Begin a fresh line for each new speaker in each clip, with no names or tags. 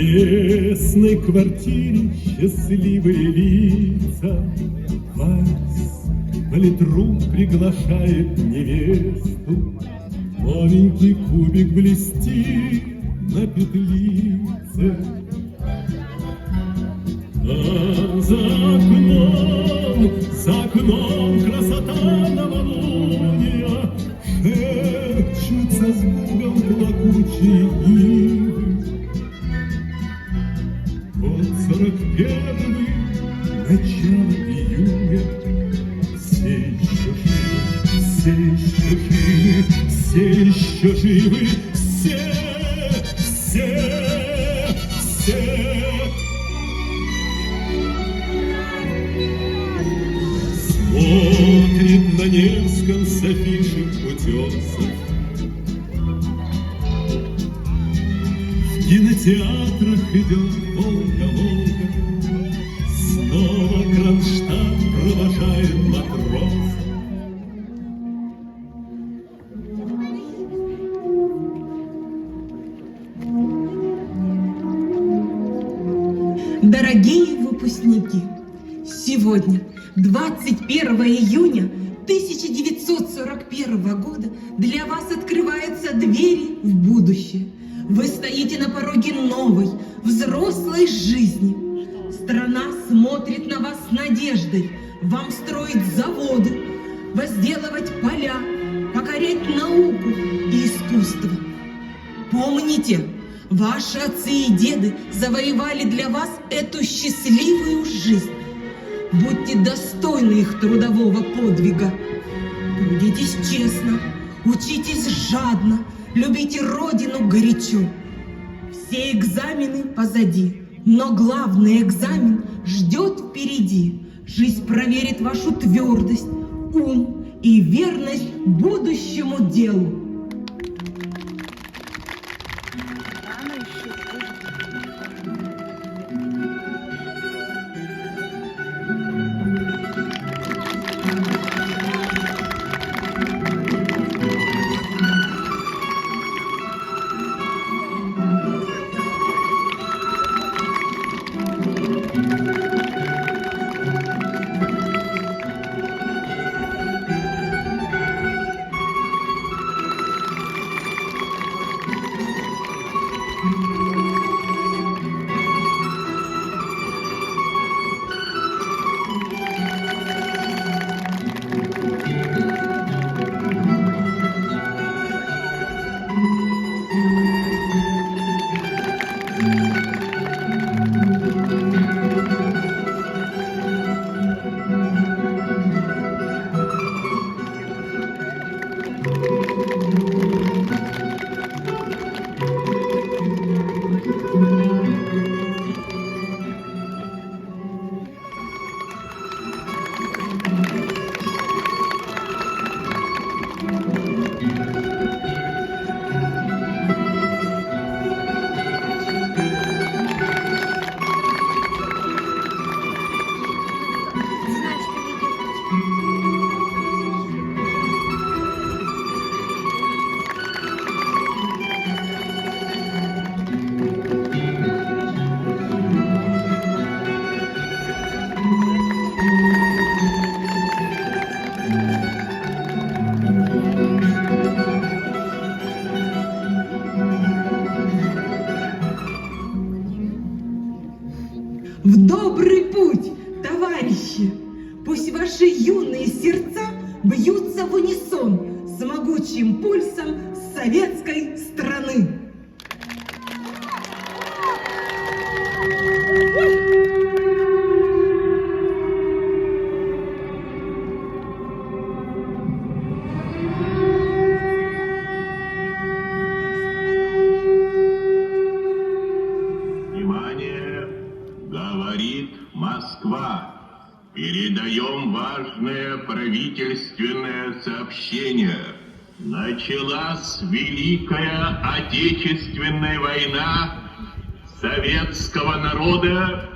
тесной квартире счастливые лица. Вальс политрук приглашает невесту. Новенький кубик блестит на петлице. А за окном красота новолуния, шепчутся с Богом плакучие ивы. Вот 41-й, начало июня, все еще живы, все еще живы, все. Смотрит на Невском с афиши утесов. В кинотеатрах идет Волга-Волга. Снова Кронштадт провожает матрос.
Дорогие выпускники, сегодня, 21 июня 1941 года, для вас открываются двери в будущее. Вы стоите на пороге новой, взрослой жизни. Страна смотрит на вас с надеждой. Вам строить заводы, возделывать поля, покорять науку и искусство. Помните, ваши отцы и деды завоевали для вас эту счастливую жизнь. Будьте достойны их трудового подвига. Трудитесь честно, учитесь жадно, любите родину горячо. Все экзамены позади, но главный экзамен ждет впереди. Жизнь проверит вашу твердость, ум и верность будущему делу. В добрый путь, товарищи! Пусть ваши юные сердца бьются в унисон с могучим пульсом советской страны.
Говорит Москва. Передаем важное правительственное сообщение. Началась Великая Отечественная война советского народа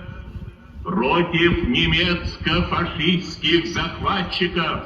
против немецко-фашистских захватчиков.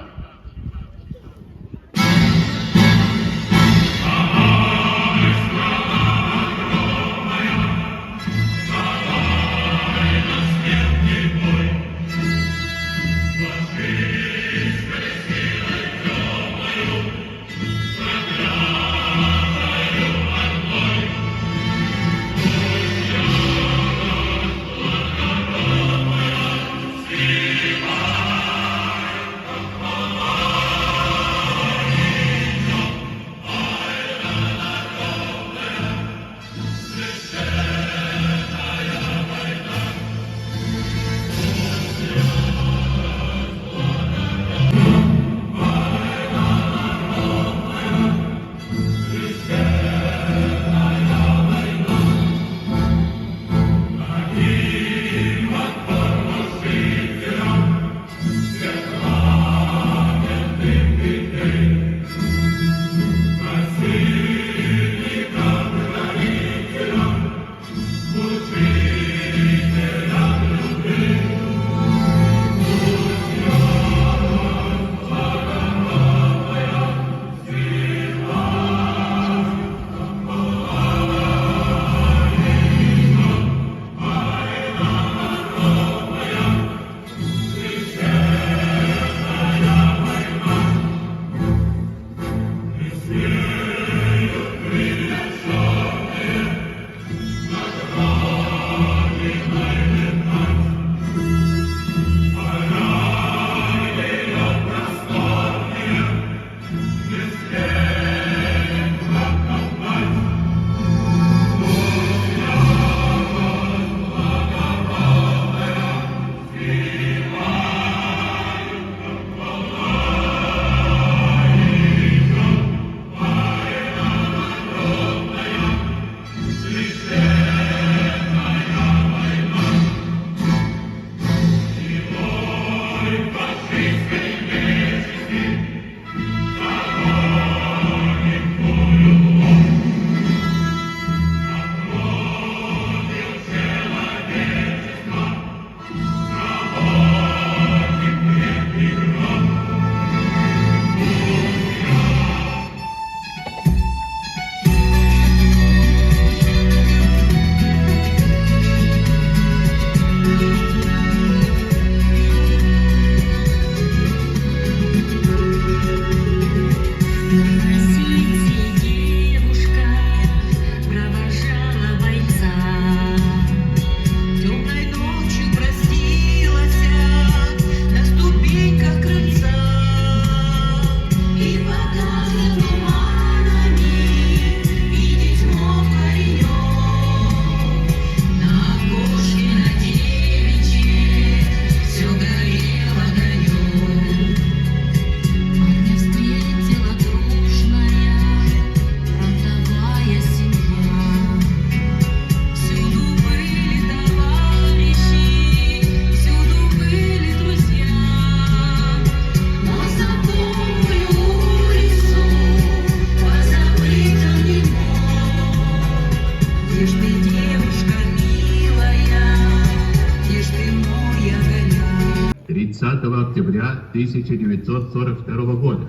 октября 1942 года.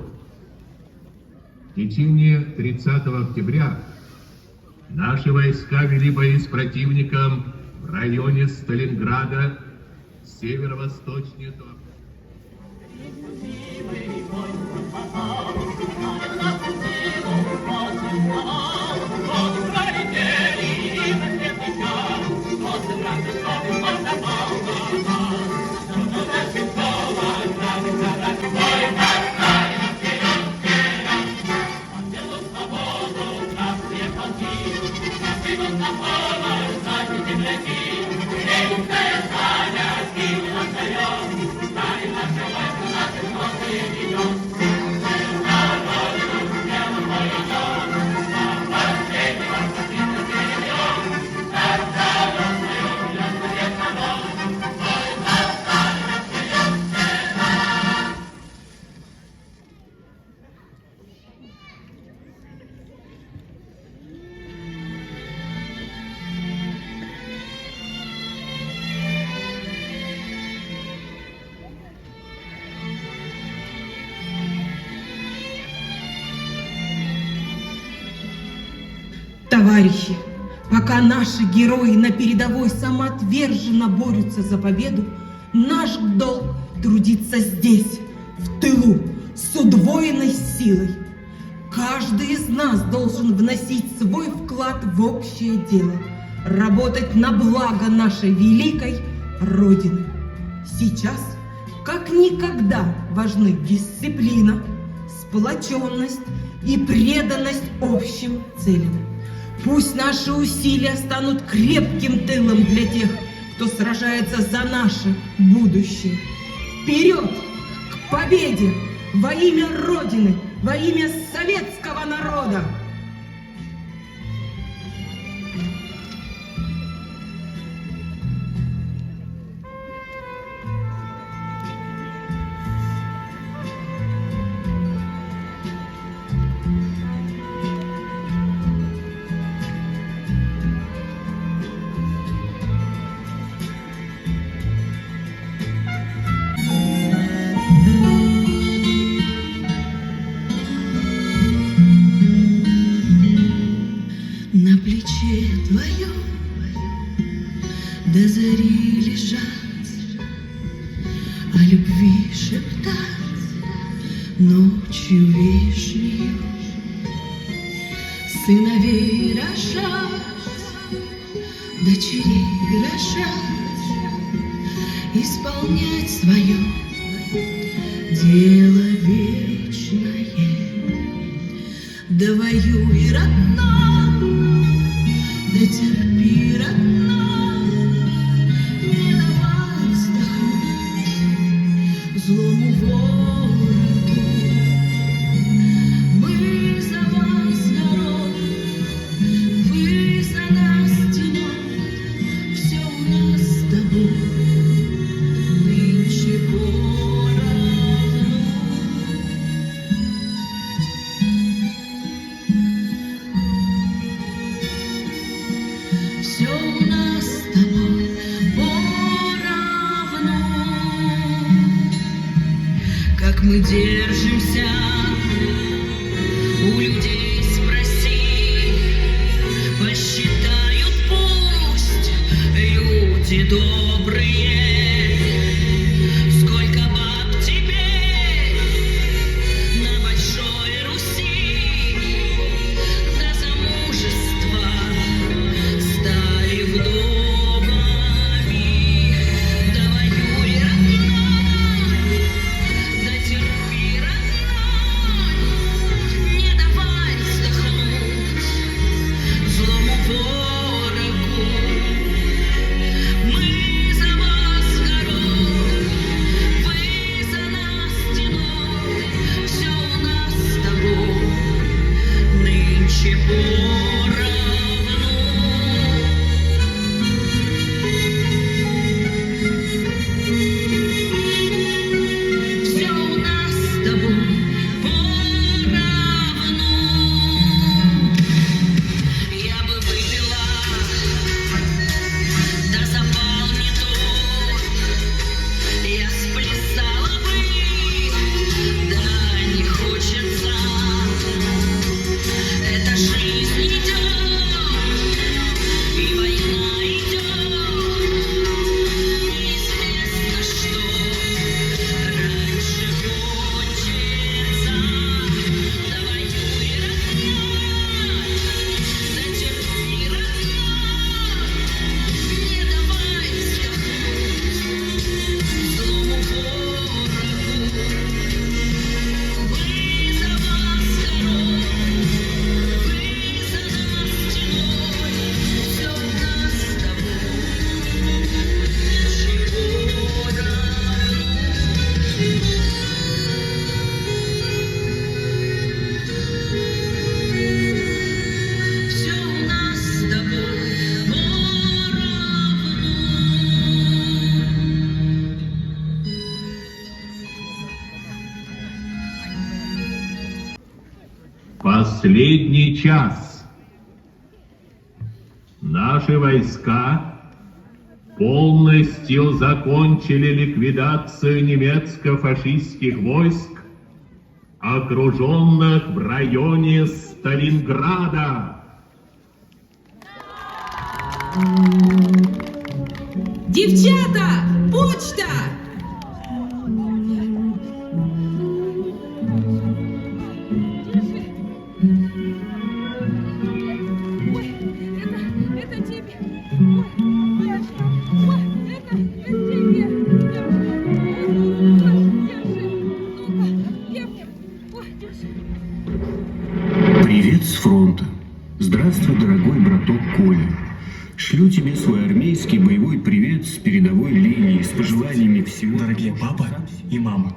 В течение 30 октября наши войска вели бои с противником в районе Сталинграда, северо-восточнее Туапсе.
Товарищи, пока наши герои на передовой самоотверженно борются за победу, наш долг трудиться здесь, в тылу, с удвоенной силой. Каждый из нас должен вносить свой вклад в общее дело, работать на благо нашей великой Родины. Сейчас, как никогда, важны дисциплина, сплоченность и преданность общим целям. Пусть наши усилия станут крепким тылом для тех, кто сражается за наше будущее. Вперед! К победе! Во имя Родины! Во имя советского народа!
На плече твоем до зари лежать, о любви шептать ночью вишнею, сыновей рожать, дочерей рожать, исполнять свое дело вечное. Да воюй, родной, да терпи, родной, не давай вздохнуть злому врагу. Мы за вас, народ, вы за нас, тенет, все у нас с тобой нынче поровну. Все у нас с тобой поровну. Как мы держимся, у людей спроси, посчитают пусть люди добрые. Сколько баб теперь на Большой Руси до замужества стали вдовами. Да воюй, родной, да терпи, родной, не давай вздохнуть злому врагу. Мы
Последний час. Наши войска полностью закончили ликвидацию немецко-фашистских войск, окруженных в районе Сталинграда.
Девчата, почта!
Это тебе. Ой, Яшка. Ой, это тебе. Держи. Ой, держи.
Привет с фронта. Здравствуй, дорогой браток Коля. Шлю тебе свой армейский боевой привет с передовой линии с пожеланиями всего.
Дорогие папа и мама,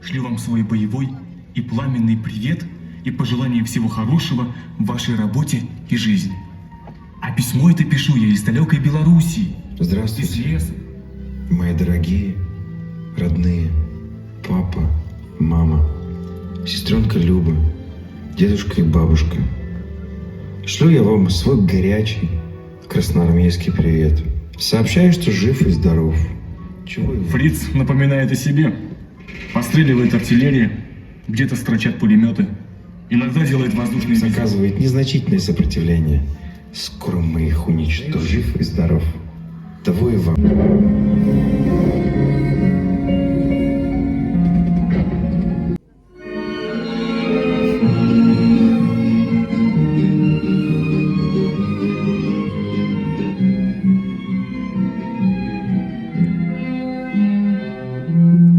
шлю вам свой боевой и пламенный привет и пожелания всего хорошего в вашей работе и жизни. А письмо это пишу я из далекой Белоруссии, из
Здравствуйте,
леса.
мои дорогие, родные, папа, мама, сестренка Люба, дедушка и бабушка. Шлю я вам свой горячий красноармейский привет. Сообщаю, что жив и здоров. Чего вы?
Фриц напоминает о себе. Постреливает артиллерия, где-то строчат пулеметы, иногда делает воздушные визиты.
Заказывает незначительное сопротивление. Скоро мы их уничтожим. Жив и здоров. Того и вам.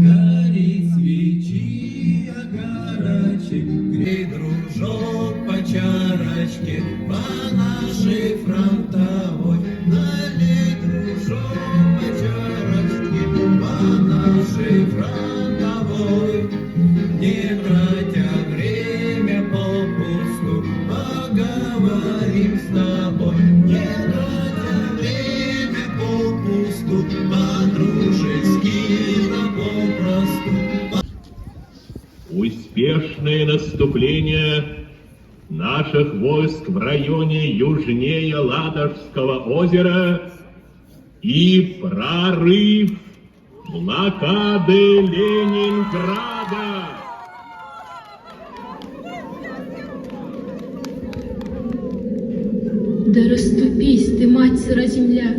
Гори свечи, огарочек, грей, дружок, по чарочке, по нашей фронтовой. Налей, дружок, по чарочке, по нашей фронтовой. Не тратя время попусту, поговорим с тобой. Не тратя время попусту, по-дружески да попросту.
Успешное наступление наших войск в районе южнее Ладожского озера и прорыв блокады Ленинграда.
Да расступись ты, мать сыра земля,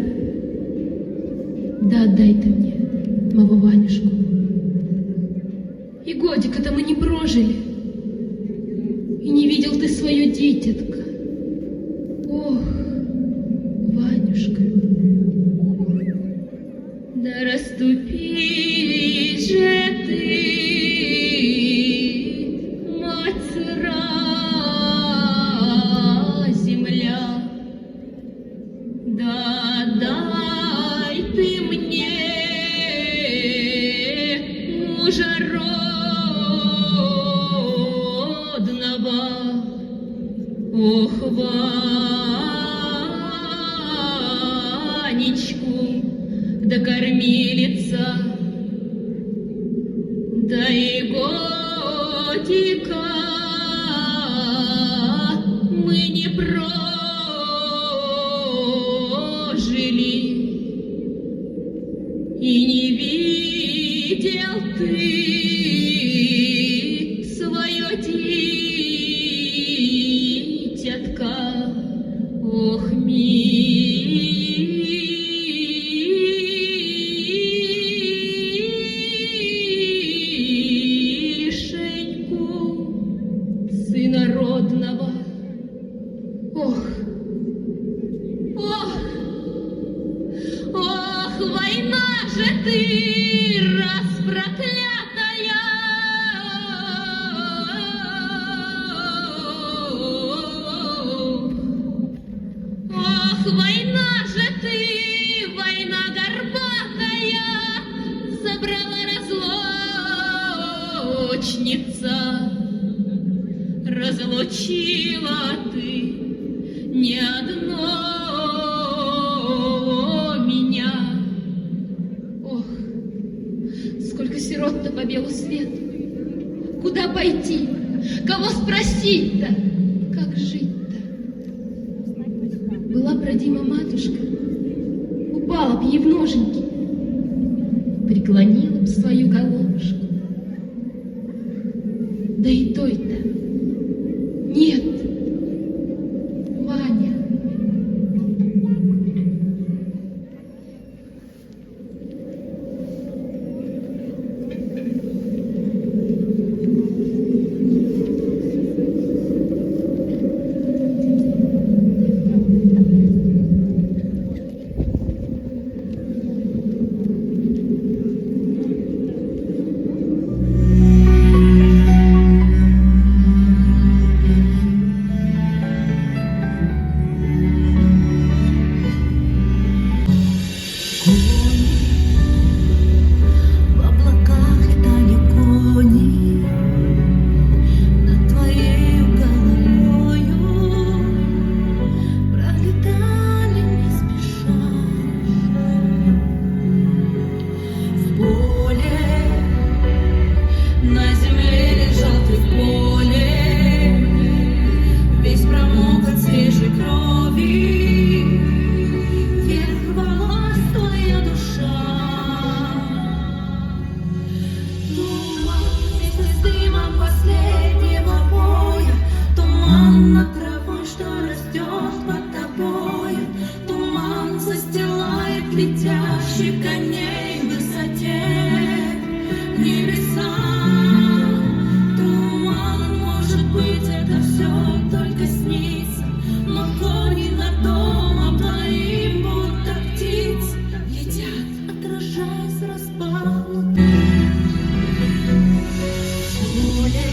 да отдай ты мне моего Ванюшку. И годика-то мы не прожили, и не видел ты свое дитятко. Ох, Ванюшка, да расступись же ты, мать сыра земля, да дай ты мне мужа родного. Ох, Ванечку, да кормилица, да и годика мы не прожили, и не видел ты свое дитятка. Ох, Мишеньку, сына родного. Ох, ох, ох, война же ты, распроклятая! Ох, война же ты, война горбатая, забрала разлучница, разлучила ты не одно меня. Ох, сколько сирот-то по белу свету, куда пойти, Кого спросить-то? Как жить-то? Была б родима матушка, упала б ей в ноженьки, преклонила б свою головушку. Да и той-то нет, Ваня.
В облаках далеко не над твоей головою пролетали не спеша. В поле, на земле лежал ты в поле, весь промок от свежей крови. Вверх рвалась твоя душа. Туман вместе с дымом последнего боя, туман над травой, что растет под тобой. Туман застилает летящих коней в высоте небеса. Туман, может быть, это все только снится, но кони над домом твоим будто птицы летят, отражаясь распахнутым. Поле,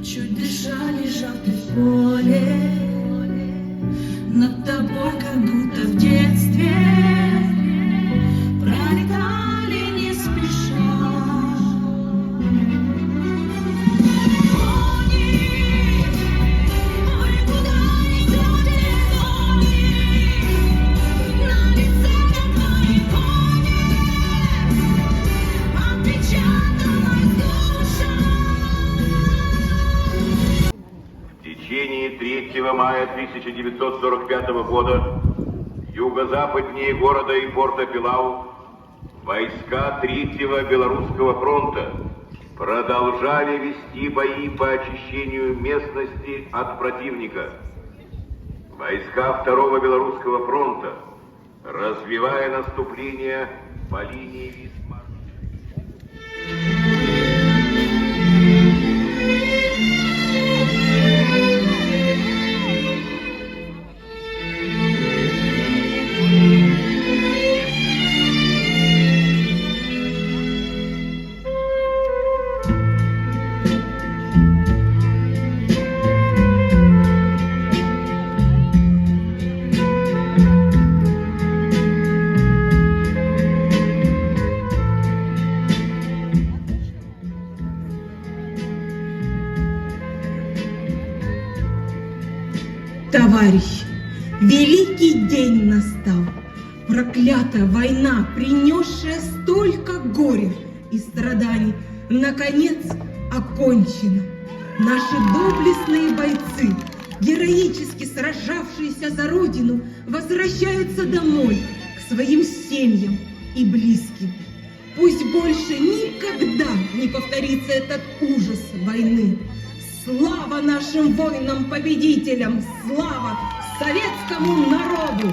чуть дыша, лежал ты в поле, над тобой, как будто в детстве, пролетали не спеша. Кони, ой, куда идете, кони? На лице твоей кони отпечаталась душа.
В течение 3 мая 1945 года юго-западнее города и порта Пилау войска 3-го Белорусского фронта продолжали вести бои по очищению местности от противника. Войска 2-го Белорусского фронта, развивая наступление по линии Висмар.
Товарищи, великий день настал. Проклятая война, принесшая столько горя и страданий, наконец окончена. Наши доблестные бойцы, героически сражавшиеся за Родину, возвращаются домой, к своим семьям и близким. Пусть больше никогда не повторится этот ужас войны. Слава нашим воинам-победителям! Слава советскому народу!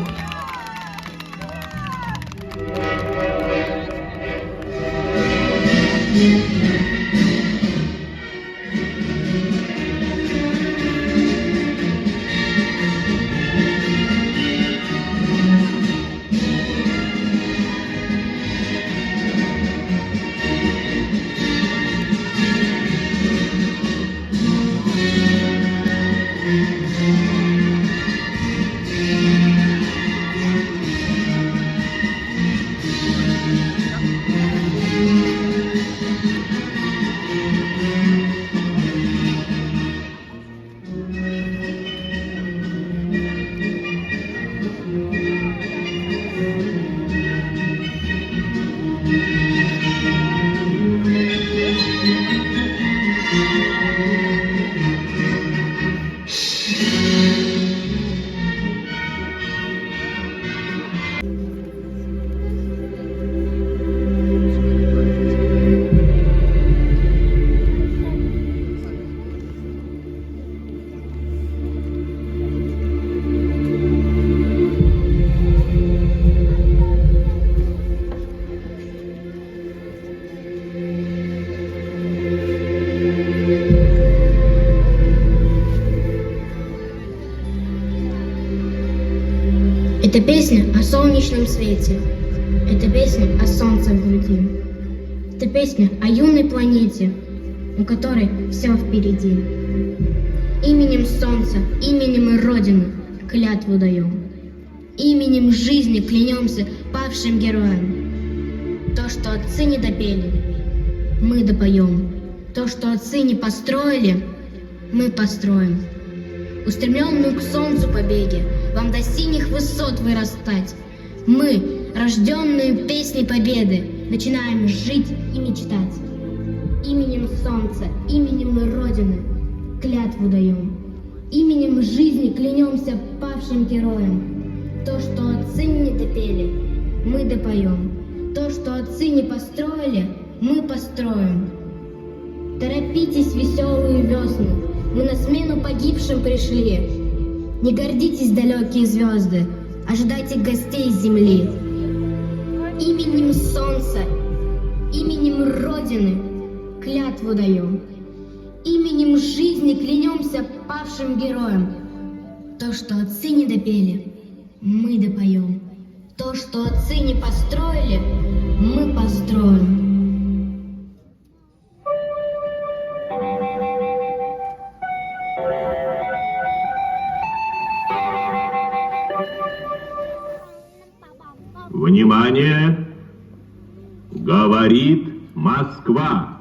Это песня о солнечном свете. Это песня о солнце в груди. Это песня о юной планете, у которой все впереди. Именем солнца, именем Родины клятву даем. Именем жизни клянемся павшим героям. То, что отцы не допели, мы допоем. То, что отцы не построили, мы построим. Устремленную к солнцу побеги, вам до синих высот вырастать. Мы, рожденные песней победы, начинаем жить и мечтать. Именем солнца, именем Родины клятву даем. Именем жизни клянемся павшим героям. То, что отцы не допели, мы допоем. То, что отцы не построили, мы построим. Торопитесь, веселые весны, мы на смену погибшим пришли. Не гордитесь, далекие звезды, ожидайте гостей с земли. Именем солнца, именем Родины клятву даем. Именем жизни клянемся павшим героям. То, что отцы не допели, мы допоем. То, что отцы не построили, мы построим.
Внимание! Говорит Москва.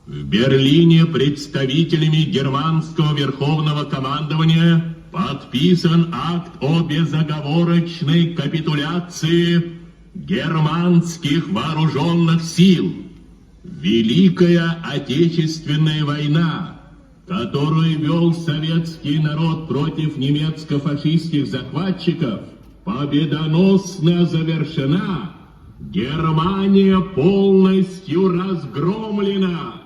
В Берлине представителями германского верховного командования подписан акт о безоговорочной капитуляции германских вооруженных сил. Великая Отечественная война, которую вел советский народ против немецко-фашистских захватчиков, победоносно завершена. Германия полностью разгромлена.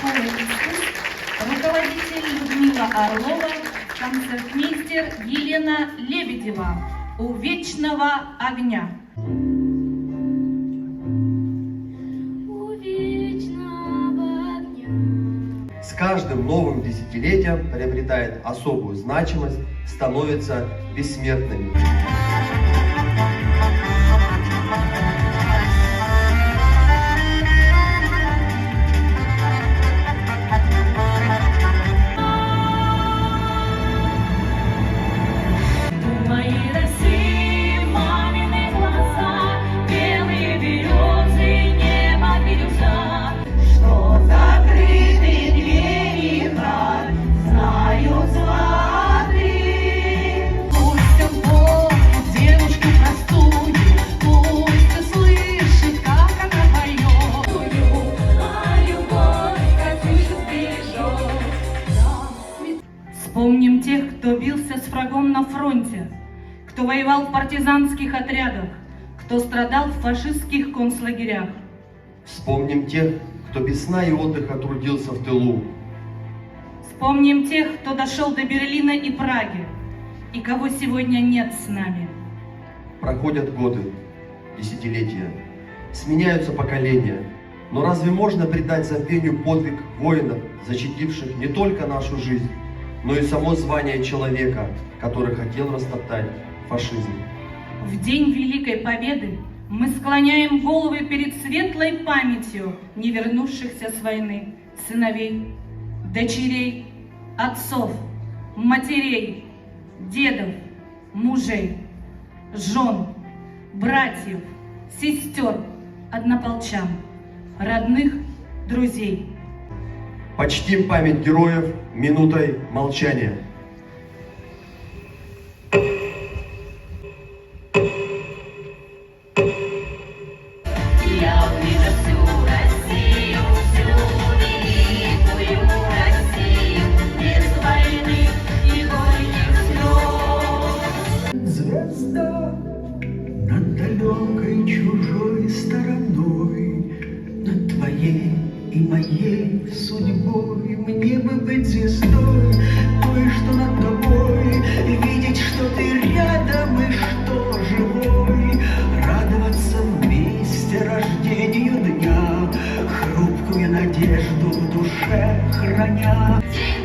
школы искусств, руководитель Людмила Орлова, концертмейстер Елена Лебедева у вечного огня.
У вечного огня.
С каждым новым десятилетием приобретает особую значимость, становится бессмертными.
У моей России мамины глаза, белые березы, небо бирюза, что закрыты двери врат, знают звонки. Пусть он помнит девушку простую, пусть услышит, как она поет. А любовь, Катюша, сбежит. Вспомним тех, кто бился с врагом на фронте, кто воевал в партизанских отрядах, кто страдал в фашистских концлагерях.
Вспомним тех, кто без сна и отдыха трудился в тылу.
Вспомним тех, кто дошел до Берлина и Праги, и кого сегодня нет с нами.
Проходят годы, десятилетия, сменяются поколения. Но разве можно придать забвению подвиг воинов, защитивших не только нашу жизнь, но и само звание человека, который хотел растоптать фашизм?
В день Великой Победы мы склоняем головы перед светлой памятью не вернувшихся с войны сыновей, дочерей, отцов, матерей, дедов, мужей, жен, братьев, сестер, однополчан, родных, друзей.
Почтим память героев минутой молчания.
Я увижу всю Россию, всю великую Россию, без войны и горьких слез.
Звезда над далекой чужой стороной, над твоей и моей судьбой. Мне бы быть звездой, той, что над тобой, видеть, что ты рядом и что живой, радоваться вместе рождению дня, хрупкую надежду в душе храня.
День